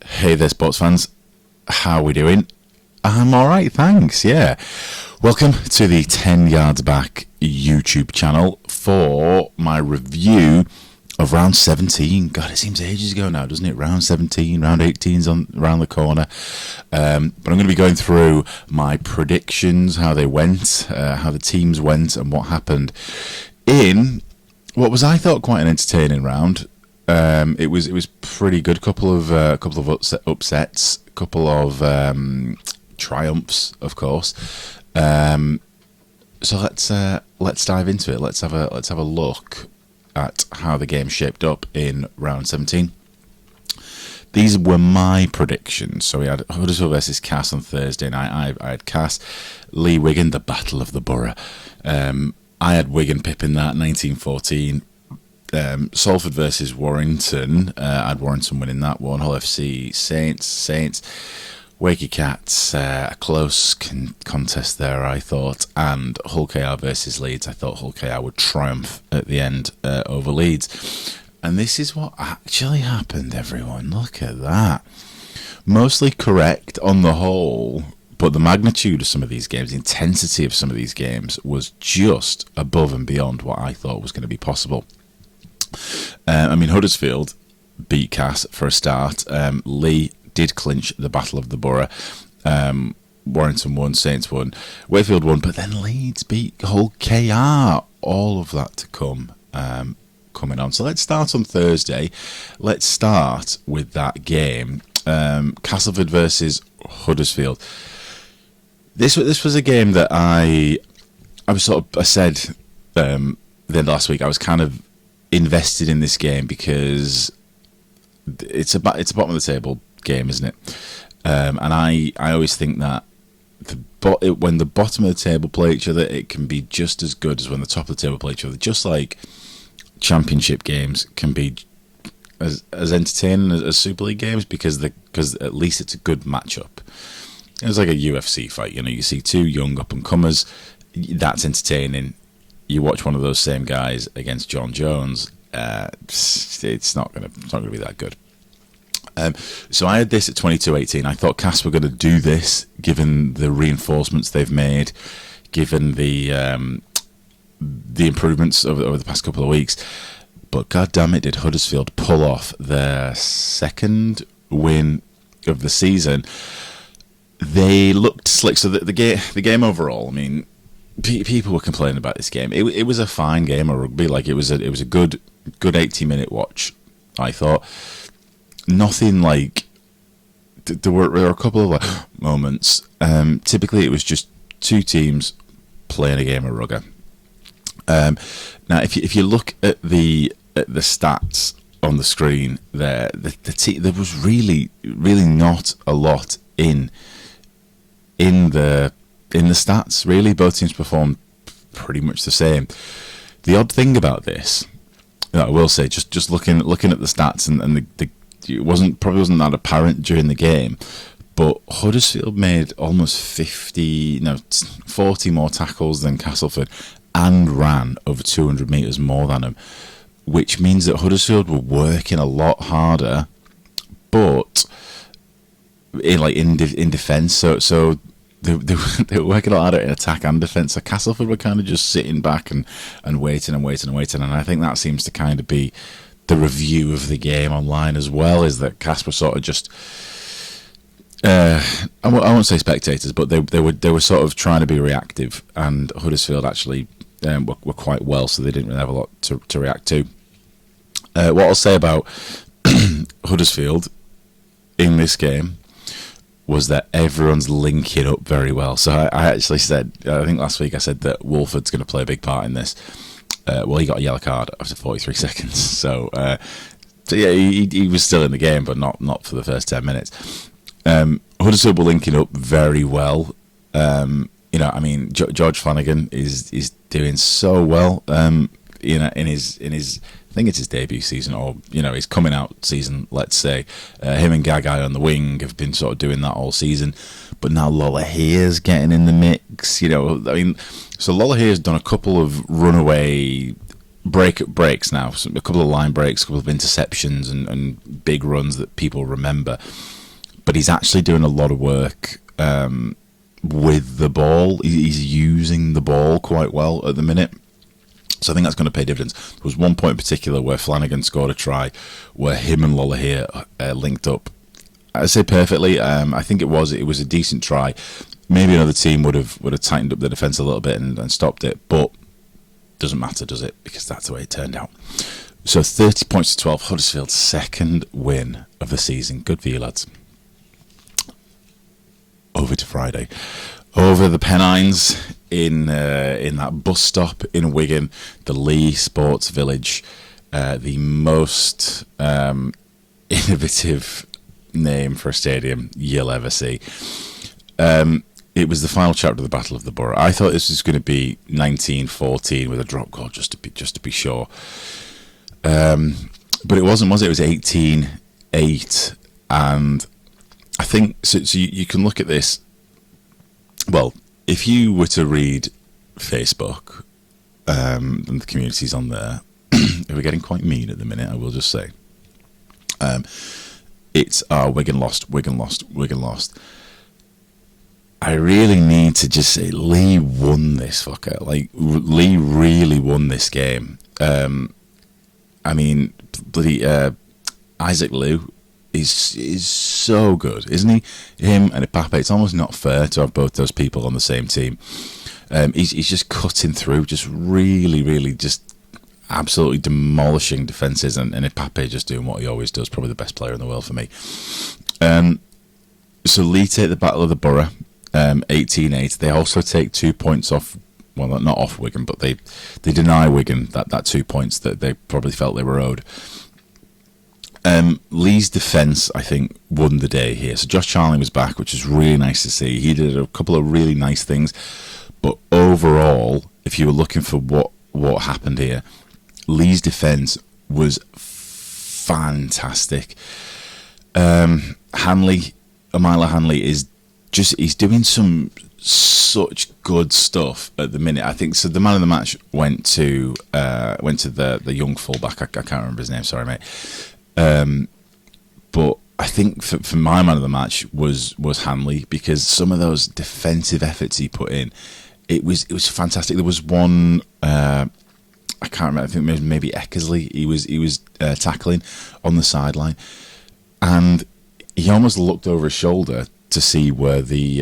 Hey there, sports fans. How are we doing? I'm alright, thanks, yeah. Welcome to the 10 Yards Back YouTube channel for my review of round 17. God, it seems ages ago now, doesn't it? Round 17, round 18's around the corner. But I'm going to be going through my predictions, how they went, how the teams went, and what happened in what was, I thought, quite an entertaining round. It was pretty good. Couple of upsets, couple of triumphs, of course. So let's dive into it. Let's have a look at how the game shaped up in round 17. These were my predictions. So we had Huddersfield versus Cass on Thursday night. I had Cass, Leigh Wigan, the Battle of the Borough. I had Wigan pipping that 1914. Salford versus Warrington. I had Warrington winning that one. Hull FC, Saints. Wakey Cats, a close contest there, I thought. And Hull KR versus Leeds. I thought Hull KR would triumph at the end over Leeds. And this is what actually happened, everyone. Look at that. Mostly correct on the whole, but the magnitude of some of these games, the intensity of some of these games was just above and beyond what I thought was going to be possible. Huddersfield beat Cass for a start. Leigh did clinch the Battle of the Borough. Warrington won, Saints won, Wakefield won, but then Leeds beat Hull KR. All of that to come coming on. So let's start on Thursday. Let's start with that game. Castleford versus Huddersfield. This was a game that I said then last week I was kind of invested in this game because it's a bottom of the table game, isn't it? And I always think that when the bottom of the table play each other, it can be just as good as when the top of the table play each other. Just like championship games can be as entertaining as Super League games because at least it's a good matchup. It's like a UFC fight, you see two young up and comers. That's entertaining. You watch one of those same guys against John Jones, it's not gonna be that good. So I had this at 22-18. I thought Cass were going to do this, given the reinforcements they've made, given the improvements over the past couple of weeks. But god damn it, did Huddersfield pull off their second win of the season? They looked slick. So the game overall, people were complaining about this game. It was a fine game of rugby. Like it was a good 80-minute watch. I thought nothing like there were a couple of moments. Typically, it was just two teams playing a game of rugby. Now, if you look at the stats on the screen there, there was really not a lot in the stats. Really, both teams performed pretty much the same. The odd thing about this, I will say, just looking at the stats and it probably wasn't that apparent during the game, but Huddersfield made almost 40 more tackles than Castleford and ran over 200 metres more than them, which means that Huddersfield were working a lot harder, but in defence. So they were working a lot harder in attack and defence. So Castleford were kind of just sitting back and waiting, and I think that seems to kind of be the review of the game online as well, is that Cass were sort of just I won't say spectators, but they were sort of trying to be reactive, and Huddersfield actually were quite well, so they didn't really have a lot to react to. What I'll say about Huddersfield in this game was that everyone's linking up very well. So I actually said, I think last week I said that Wolford's going to play a big part in this. He got a yellow card after 43 seconds. So yeah, he was still in the game, but not for the first 10 minutes. Huddersfield were linking up very well. George Flanagan is doing so well. In his I think it's his debut season, or his coming out season, let's say. Him and Gagai on the wing have been sort of doing that all season, but now Lola Here's getting in the mix. So Lola Here's done a couple of runaway breaks now, so a couple of line breaks, a couple of interceptions, and big runs that people remember. But he's actually doing a lot of work with the ball. He's using the ball quite well at the minute. So I think that's going to pay dividends. There was one point in particular where Flanagan scored a try where him and Lollahir linked up. I'd say perfectly. I think it was a decent try. Maybe another team would have tightened up the defence a little bit and stopped it, but doesn't matter, does it? Because that's the way it turned out. So 30 points to 12, Huddersfield's second win of the season. Good for you, lads. Over to Friday. Over the Pennines in that bus stop in Wigan, the Leigh Sports Village, the most innovative name for a stadium you'll ever see. It was the final chapter of the Battle of the Borough. I thought this was going to be 19-14 with a drop goal just to be sure, but it wasn't, was it? It was 18-8, and I think so. You can look at this. Well, if you were to read Facebook and the communities on there, we're getting quite mean at the minute, I will just say. It's Wigan lost, Wigan lost, Wigan lost. I really need to just say Leigh won this fucker. Like, Leigh really won this game. I mean, bloody Isaac Liu is so good, isn't he? Him and Ipape, it's almost not fair to have both those people on the same team. He's just cutting through, just really just absolutely demolishing defences, and Ipape just doing what he always does, probably the best player in the world for me. So Leigh take the Battle of the Borough, 18-8. They also take 2 points off, well, not off Wigan, but they deny Wigan that 2 points that they probably felt they were owed. Leigh's defence, I think, won the day here. So Josh Charnley was back, which is really nice to see. He did a couple of really nice things, but overall, if you were looking for what happened here, Leigh's defence was fantastic. Handily, Amila Handily he's doing such good stuff at the minute. I think so. The man of the match went to the young fullback. I can't remember his name. Sorry, mate. But I think for my man of the match was Handily, because some of those defensive efforts he put in, it was fantastic. There was one. I can't remember. I think maybe Eckersley. He was tackling on the sideline, and he almost looked over his shoulder to see where the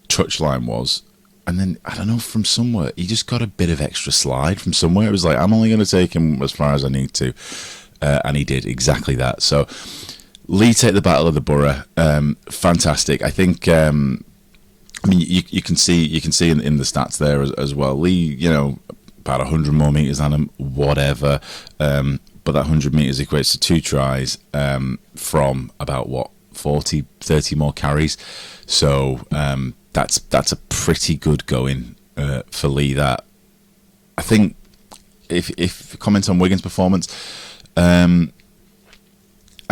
touchline was, and then I don't know, from somewhere he just got a bit of extra slide from somewhere. It was like, I'm only going to take him as far as I need to, and he did exactly that. So Leigh take the Battle of the Borough. Fantastic. I think. I mean, you can see in the stats there as well. Leigh, about 100 more metres than him, whatever. But that 100 metres equates to 2 tries from about 40, 30 more carries. So that's a pretty good going for Leigh. That, I think, if comment on Wigan's performance, I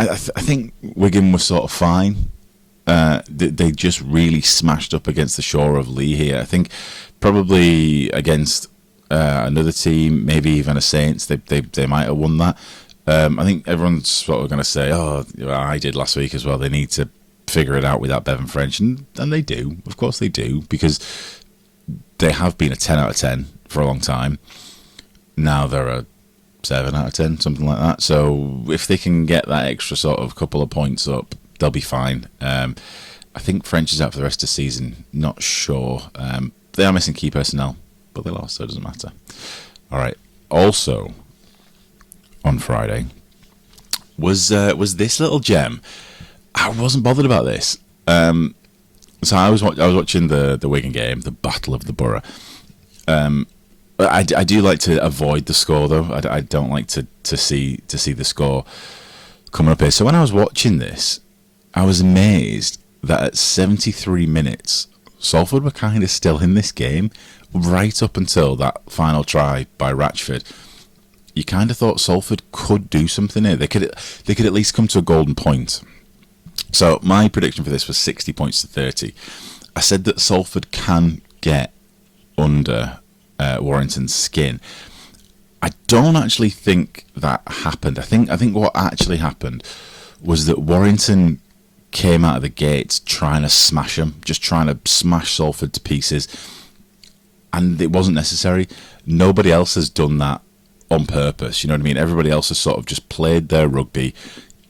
think Wigan was sort of fine. They just really smashed up against the shore of Leigh here. I think probably against another team, maybe even a Saints, they might have won that. I think everyone's sort of going to say, I did last week as well. They need to figure it out without Bevan French, and they do. Of course they do, because they have been a 10 out of 10 for a long time. Now they're a 7 out of 10, something like that. So if they can get that extra sort of couple of points up, they'll be fine. I think French is out for the rest of the season. Not sure. They are missing key personnel, but they lost, so it doesn't matter. All right. Also, on Friday was this little gem. I wasn't bothered about this. So I was watching the Wigan game, the Battle of the Borough. I do like to avoid the score, though. I don't like to see the score coming up here. So when I was watching this, I was amazed that at 73 minutes, Salford were kind of still in this game, right up until that final try by Ratchford. You kind of thought Salford could do something here. They could at least come to a golden point. So my prediction for this was 60 points to 30. I said that Salford can get under Warrington's skin. I don't actually think that happened. I think what actually happened was that Warrington came out of the gates trying to smash them, just trying to smash Salford to pieces, and it wasn't necessary. Nobody else has done that on purpose, you know what I mean? Everybody else has sort of just played their rugby,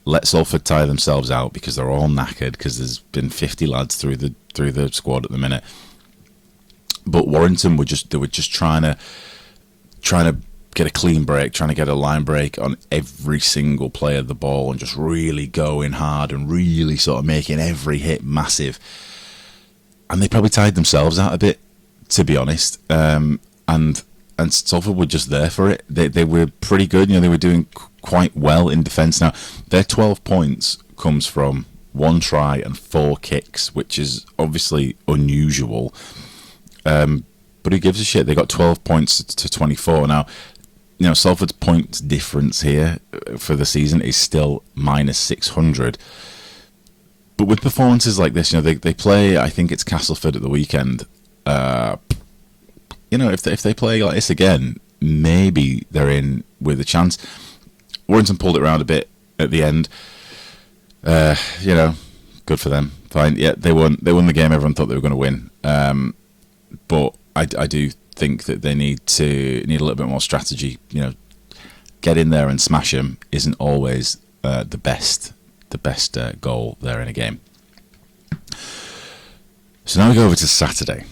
let Salford tire themselves out because they're all knackered because there's been 50 lads through the squad at the minute. But Warrington were just trying to get a clean break, trying to get a line break on every single play of the ball and just really going hard and really sort of making every hit massive. And they probably tired themselves out a bit, to be honest. And Salford were just there for it. They were pretty good. You know, they were doing quite well in defence. Now, their 12 points comes from 1 try and 4 kicks, which is obviously unusual. But who gives a shit? They got 12 points to 24. Now, you know, Salford's points difference here for the season is still minus 600. But with performances like this, you know, they play, I think it's Castleford at the weekend. You know, if they play like this again, maybe they're in with a chance. Warrington pulled it around a bit at the end. You know, good for them. Fine. Yeah, they won the game everyone thought they were going to win. But I do think that they need a little bit more strategy. You know, get in there and smash them isn't always the best goal there in a game. So now we go over to Saturday.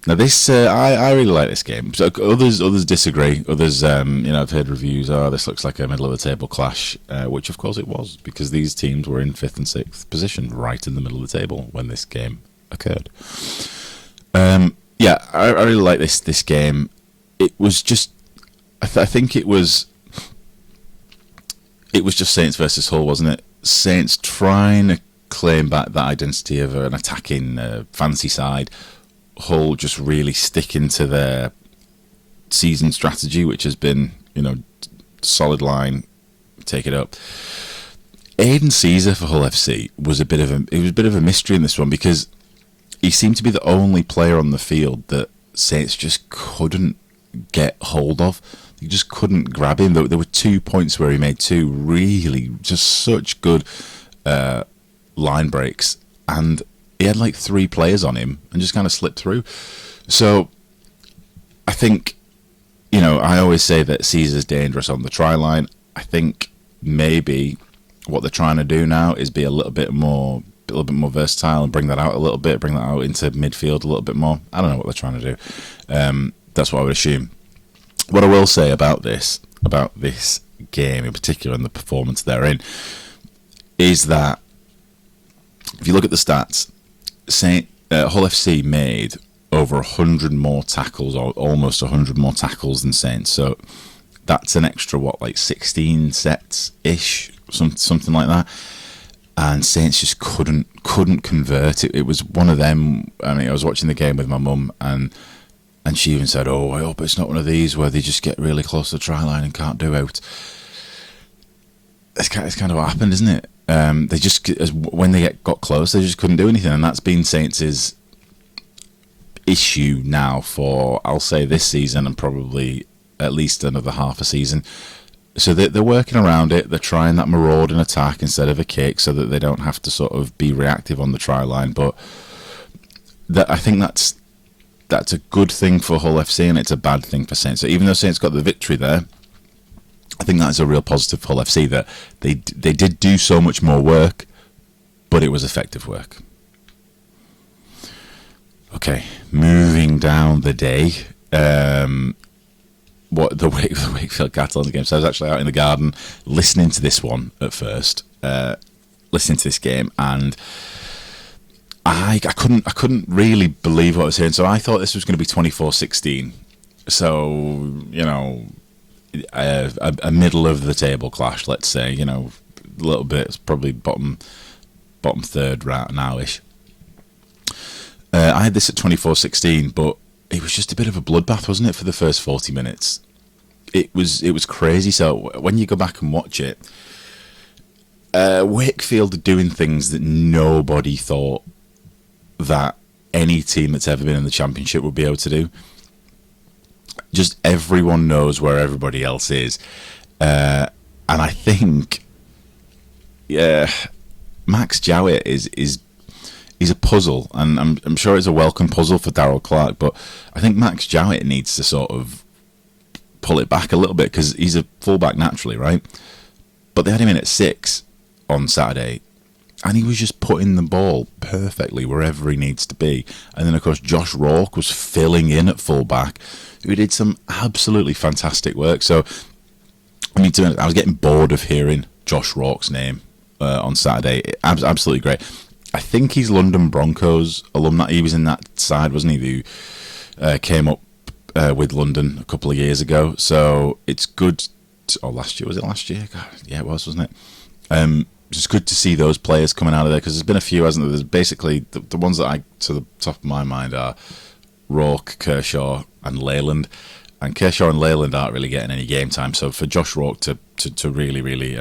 Now this I really like this game. So others disagree. Others, you know, I've heard reviews. This looks like a middle of the table clash, which of course it was, because these teams were in 5th and 6th position, right in the middle of the table when this game occurred. Yeah, I really like this game. It was just, I think it was just Saints versus Hull, wasn't it? Saints trying to claim back that identity of an attacking fancy side. Hull just really sticking to their season strategy, which has been, you know, solid line, take it up. Aidan Caesar for Hull FC was a bit of a mystery in this one, because he seemed to be the only player on the field that Saints just couldn't get hold of. He just couldn't grab him. There were 2 points where he made 2 really just such good line breaks, and he had like 3 players on him and just kind of slipped through. So I think, you know, I always say that Caesar's dangerous on the try line. I think maybe what they're trying to do now is be a little bit more versatile and bring that out into midfield a little bit more. I don't know what they're trying to do. That's what I would assume. What I will say about this game in particular and the performance therein is that if you look at the stats, Hull FC made over 100 more tackles, or almost 100 more tackles than Saints. So that's an extra, like 16 sets-ish, something like that. And Saints just couldn't convert. It was one of them. I mean, I was watching the game with my mum, and she even said, "Oh, I hope it's not one of these where they just get really close to the try line and can't do out." It's kind of what happened, isn't it? They just, when they got close, they just couldn't do anything, and that's been Saints' issue now for, I'll say, this season and probably at least another half a season. So they're working around it. They're trying that marauding attack instead of a kick, so that they don't have to sort of be reactive on the try line. But I think that's a good thing for Hull FC, and it's a bad thing for Saints. So even though Saints got the victory there, I think that's a real positive for Hull FC, that they did do so much more work, but it was effective work. Okay, moving down the day. What the Wakefield Catalans game. So I was actually out in the garden listening to this one at first, listening to this game, and I couldn't really believe what I was hearing. So I thought this was going to be 24-16. So, you know, a middle of the table clash, let's say, you know, a little bit. It's probably bottom third right now-ish. I had this at 24-16, but it was just a bit of a bloodbath, wasn't it, for the first 40 minutes? It was crazy. So when you go back and watch it, Wakefield are doing things that nobody thought that any team that's ever been in the Championship would be able to do. just everyone knows where everybody else is. And I think, yeah, Max Jowett is a puzzle, and I'm sure it's a welcome puzzle for Darrell Clarke, but I think Max Jowett needs to sort of pull it back a little bit, because he's a fullback naturally, right? But they had him in at 6 on Saturday, and he was just putting the ball perfectly wherever he needs to be. And then, of course, Josh Rourke was filling in at fullback, who did some absolutely fantastic work. So, I mean, I was getting bored of hearing Josh Rourke's name on Saturday. Absolutely great. I think he's London Broncos alumni. He was in that side, wasn't he, who came up with London a couple of years ago. So it's good. Last year, was it last year? God, yeah, it was, wasn't it? It's good to see those players coming out of there, because there's been a few, hasn't there? There's basically the ones that to the top of my mind are Rourke, Kershaw, and Leyland. And Kershaw and Leyland aren't really getting any game time. So for Josh Rourke to really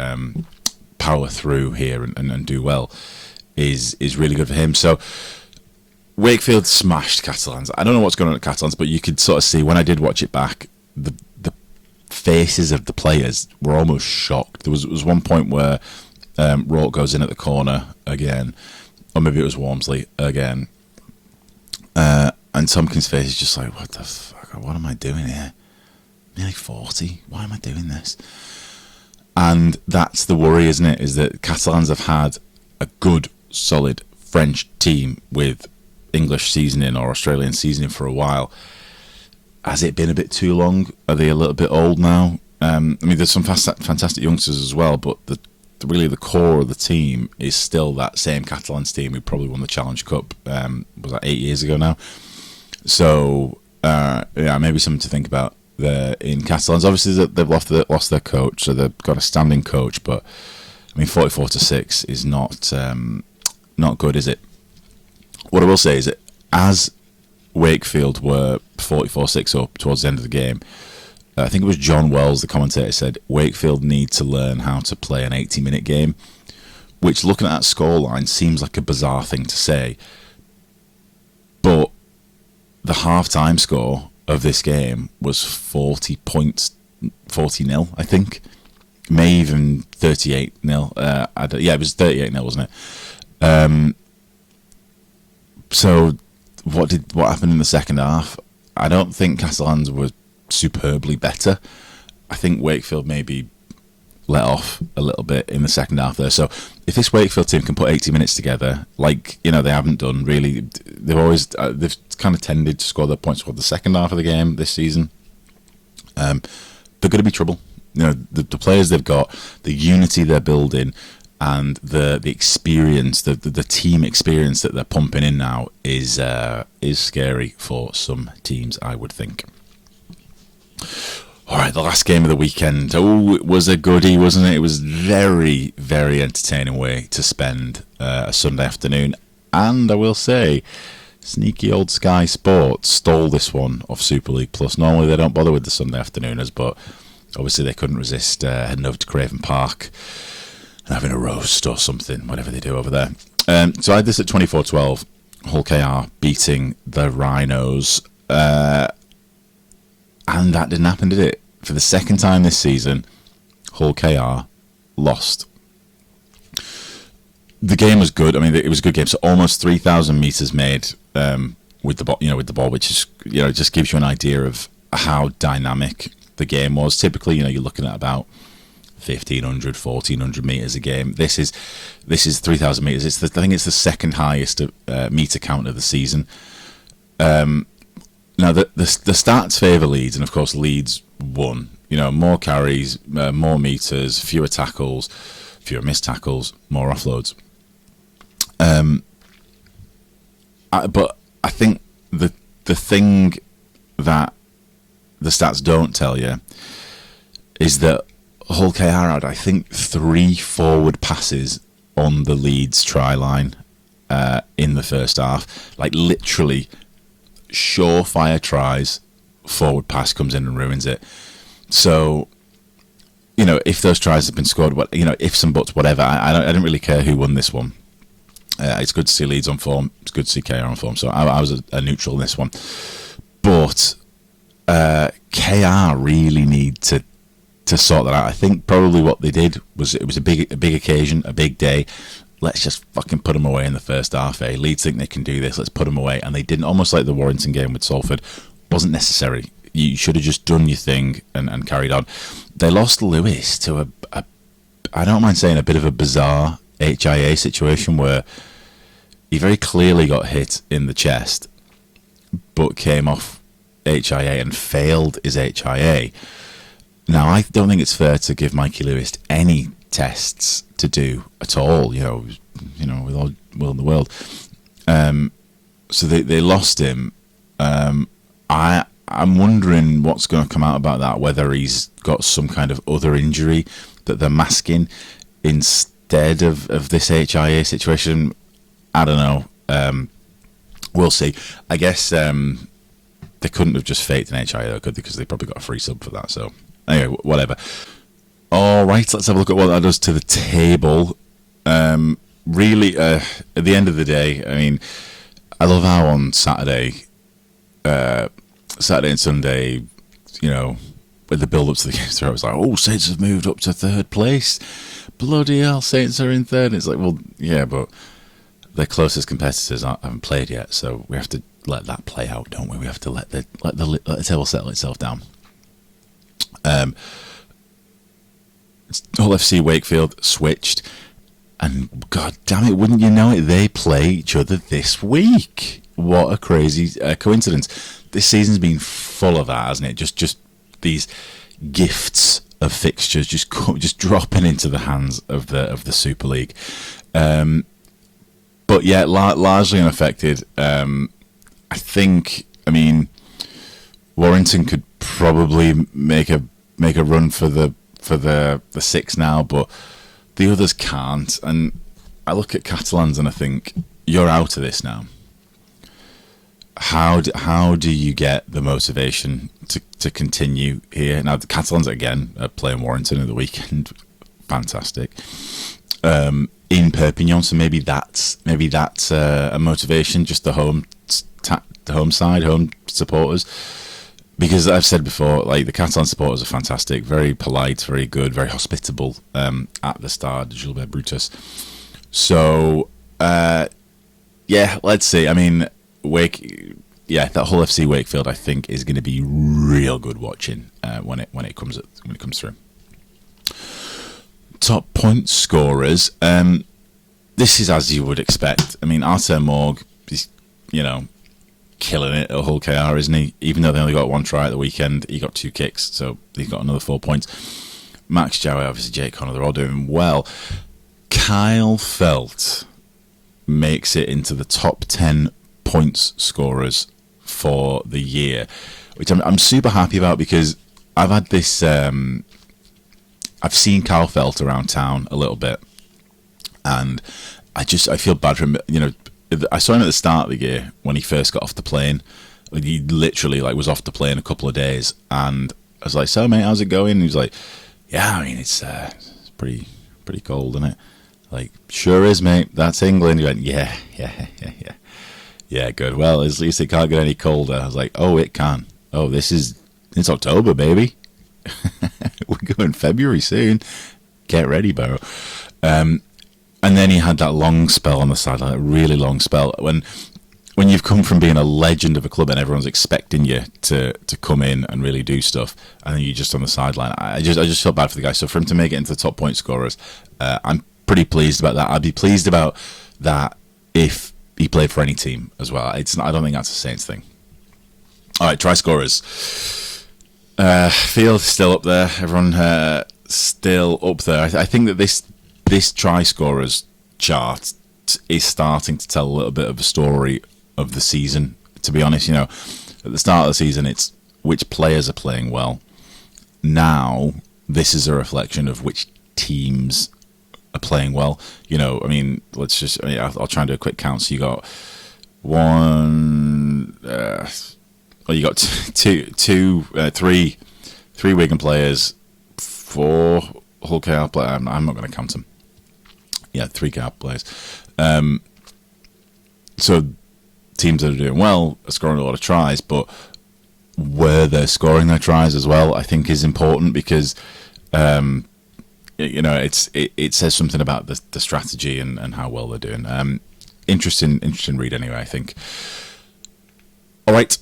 power through here and do well is really good for him. So Wakefield smashed Catalans. I don't know what's going on at Catalans, but you could sort of see when I did watch it back, the faces of the players were almost shocked. There was one point where Rourke goes in at the corner again, or maybe it was Wormsley again, and Tompkins' face is just like, what the fuck, what am I doing here? Nearly 40, why am I doing this? And that's the worry, isn't it, is that Catalans have had a good, solid French team with English seasoning or Australian seasoning for a while. Has it been a bit too long? Are they a little bit old now? I mean, there's some fantastic youngsters as well, but really the core of the team is still that same Catalans team who probably won the Challenge Cup, was that 8 years ago now? So, yeah, maybe something to think about there in Catalans. Obviously, they've lost their coach, so they've got a standing coach, but, I mean, 44-6 is not good, is it? What I will say is that as Wakefield were 44-6 up towards the end of the game, I think it was John Wells, the commentator, said Wakefield need to learn how to play an 80-minute game, which, looking at that scoreline, seems like a bizarre thing to say. But the half-time score of this game was 40 points, 40-0, I think. May even 38-0. Yeah, it was 38-0, wasn't it? So what happened in the second half? I don't think Catalans were superbly better. I think Wakefield maybe let off a little bit in the second half there. So if this Wakefield team can put 80 minutes together, like, you know, they haven't done really, they've kind of tended to score their points toward the second half of the game this season. They're going to be trouble. You know, the players they've got, the unity they're building, and the experience, the team experience that they're pumping in now is scary for some teams, I would think. All right, the last game of the weekend. Oh, it was a goodie, wasn't it? It was very, very entertaining way to spend a Sunday afternoon. And I will say, sneaky old Sky Sports stole this one off Super League Plus. Normally they don't bother with the Sunday afternooners, but obviously they couldn't resist heading over to Craven Park and having a roast or something, whatever they do over there. So I had this at 24-12. Hull KR beating the Rhinos. And that didn't happen, did it? For the second time this season, Hull KR lost. The game was good. I mean, it was a good game. So almost 3,000 meters made with the ball, which is, you know, just gives you an idea of how dynamic the game was. Typically, you know, you're looking at about 1,500, 1,400 meters a game. This is 3,000 meters. I think it's the second highest meter count of the season. Now, the stats favour Leeds, and of course Leeds won. You know, more carries, more meters, fewer tackles, fewer missed tackles, more offloads. But I think the thing that the stats don't tell you is that Hull KR had, I think, 3 forward passes on the Leeds try line in the first half. Like, literally, surefire tries, forward pass comes in and ruins it. So, you know, if those tries have been scored, you know, ifs and buts, whatever, I didn't really care who won this one. It's good to see Leeds on form. It's good to see KR on form. So I was a neutral in this one. But KR really need to sort that out. I think probably what they did was it was a big occasion, a big day. Let's just fucking put them away in the first half. Leeds think they can do this. Let's put them away, and they didn't. Almost like the Warrington game with Salford, wasn't necessary. You should have just done your thing and carried on. They lost Lewis to a I don't mind saying a bit of a bizarre HIA situation where he very clearly got hit in the chest, but came off HIA and failed his HIA. Now, I don't think it's fair to give Mikey Lewis any tests to do at all, with all will in the world. So they lost him. I'm wondering what's going to come out about that, whether he's got some kind of other injury that they're masking instead of this HIA situation. I don't know. We'll see. I guess they couldn't have just faked an HIA, though, could they? Because they probably got a free sub for that. So anyway, whatever. All right, let's have a look at what that does to the table. Really, at the end of the day, I mean, I love how on Saturday and Sunday, with the build-up to the game, I was like, oh, Saints have moved up to third place. Bloody hell, Saints are in third. And it's like, well, yeah, but their closest competitors haven't played yet, so we have to let that play out, don't we? We have to let the table settle itself down. Hull FC Wakefield switched, and god damn it, wouldn't you know it, they play each other this week. What a crazy coincidence. This season's been full of that, hasn't it? Just these gifts of fixtures just dropping into the hands of the Super League. But yeah, largely unaffected. I think, Warrington could probably make a run for the six now, but the others can't. And I look at Catalans and I think, you're out of this now. How do you get the motivation to continue here? Now the Catalans again are playing Warrington at the weekend, fantastic. In Perpignan, so maybe that's a motivation. Just the home supporters, because I've said before, like the Catalan supporters are fantastic, very polite, very good, very hospitable at the Stade Gilbert Brutus. So yeah, let's see. That Hull FC Wakefield, I think, is going to be real good watching when it comes through. Top point scorers. This is as you would expect. Arthur Morg is, killing it at Hull KR, isn't he? Even though they only got one try at the weekend, he got 2 kicks, so he's got another 4 points. Max Jowie, obviously Jake Connor, they're all doing well. Kyle Felt makes it into the top 10 points scorers for the year, which I'm super happy about, because I've had this I've seen Kyle Felt around town a little bit, and I feel bad for him. I saw him at the start of the year when he first got off the plane. He literally was off the plane a couple of days, and I was like, "So mate, how's it going?" And he was like, "Yeah, it's pretty cold, isn't it?" Like, "Sure is, mate. That's England." He went, "Yeah, good. Well, at least it can't get any colder." I was like, "Oh, it can. Oh, it's October, baby. We're going February soon. Get ready, Borough." And then he had that long spell on the sideline, a really long spell. When you've come from being a legend of a club and everyone's expecting you to come in and really do stuff, and then you're just on the sideline, I just felt bad for the guy. So for him to make it into the top point scorers, I'm pretty pleased about that. I'd be pleased about that if he played for any team as well. I don't think that's a Saints thing. All right, try scorers. Field still up there. Everyone still up there. I think that this try scorers chart is starting to tell a little bit of a story of the season. To be honest, at the start of the season, it's which players are playing well. Now, this is a reflection of which teams are playing well. Let's just. I'll try and do a quick count. So you got one. You got three Wigan players, 4 Hull KR players. I'm not going to count them. Yeah, 3 KR players. So teams that are doing well are scoring a lot of tries, but where they're scoring their tries as well, I think is important, because it says something about the strategy and how well they're doing. Interesting read anyway, I think. All right,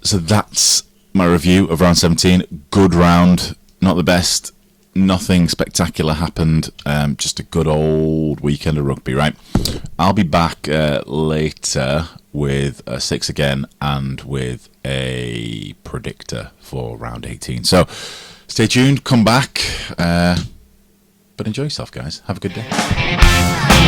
so that's my review of round 17. Good round, not the best. Nothing spectacular happened. Just a good old weekend of rugby, right? I'll be back later with a 6 again and with a predictor for round 18. So stay tuned, come back. But enjoy yourself, guys. Have a good day.